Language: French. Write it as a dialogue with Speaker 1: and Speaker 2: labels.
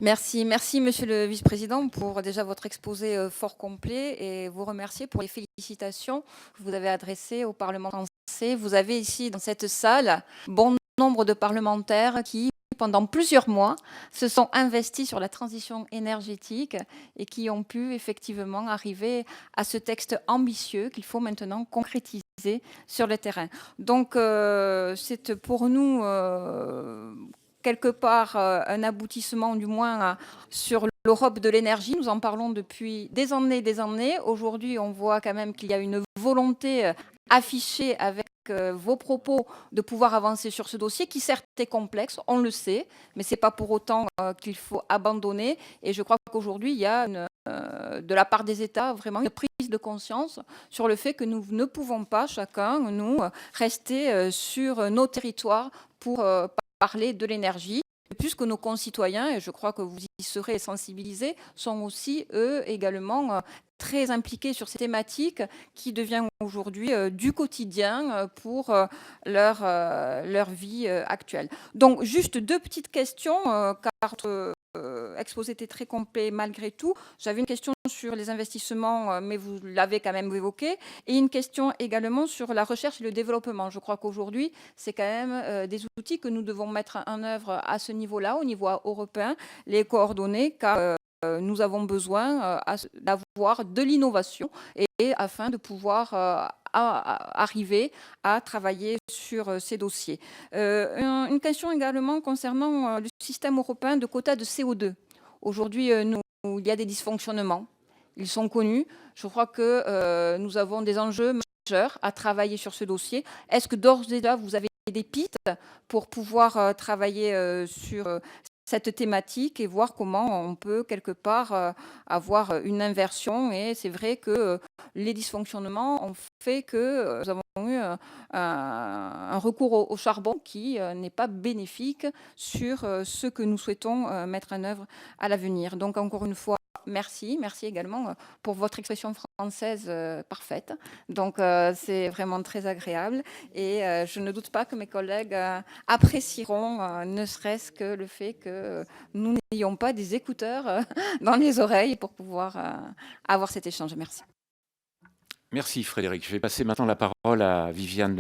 Speaker 1: Merci, merci Monsieur le Vice-président pour déjà votre exposé fort complet et vous remercier pour les félicitations que vous avez adressées au Parlement français. Vous avez ici dans cette salle bon nombre de parlementaires qui, pendant plusieurs mois, se sont investis sur la transition énergétique et qui ont pu effectivement arriver à ce texte ambitieux qu'il faut maintenant concrétiser sur le terrain. Donc, c'est pour nous quelque part un aboutissement du moins sur l'Europe de l'énergie. Nous en parlons depuis des années, des années. Aujourd'hui, on voit quand même qu'il y a une volonté affichée avec vos propos de pouvoir avancer sur ce dossier qui certes est complexe, on le sait, mais c'est pas pour autant qu'il faut abandonner. Et je crois qu'aujourd'hui, il y a de la part des États vraiment une prise de conscience sur le fait que nous ne pouvons pas chacun, nous, rester sur nos territoires pour parler de l'énergie, puisque nos concitoyens, et je crois que vous y serez sensibilisés, sont aussi, eux, également très impliqués sur ces thématiques qui deviennent aujourd'hui du quotidien pour leur vie actuelle. Donc, juste deux petites questions, car exposé était très complet malgré tout. J'avais une question sur les investissements, mais vous l'avez quand même évoqué, et une question également sur la recherche et le développement. Je crois qu'aujourd'hui, c'est quand même des outils que nous devons mettre en œuvre à ce niveau-là, au niveau européen, les coordonner, car nous avons besoin d'avoir de l'innovation et afin de pouvoir arriver à travailler sur ces dossiers. Une question également concernant le système européen de quotas de CO2. Aujourd'hui, il y a des dysfonctionnements. Ils sont connus. Je crois que nous avons des enjeux majeurs à travailler sur ce dossier. Est-ce que d'ores et déjà, vous avez des pistes pour pouvoir travailler sur cette thématique et voir comment on peut quelque part avoir une inversion? Et c'est vrai que les dysfonctionnements ont fait que nous avons eu un recours au charbon qui n'est pas bénéfique sur ce que nous souhaitons mettre en œuvre à l'avenir. Donc encore une fois, merci. Merci également pour votre expression française parfaite. Donc c'est vraiment très agréable et je ne doute pas que mes collègues apprécieront ne serait-ce que le fait que nous n'ayons pas des écouteurs dans les oreilles pour pouvoir avoir cet échange. Merci.
Speaker 2: Merci Frédéric. Je vais passer maintenant la parole à Viviane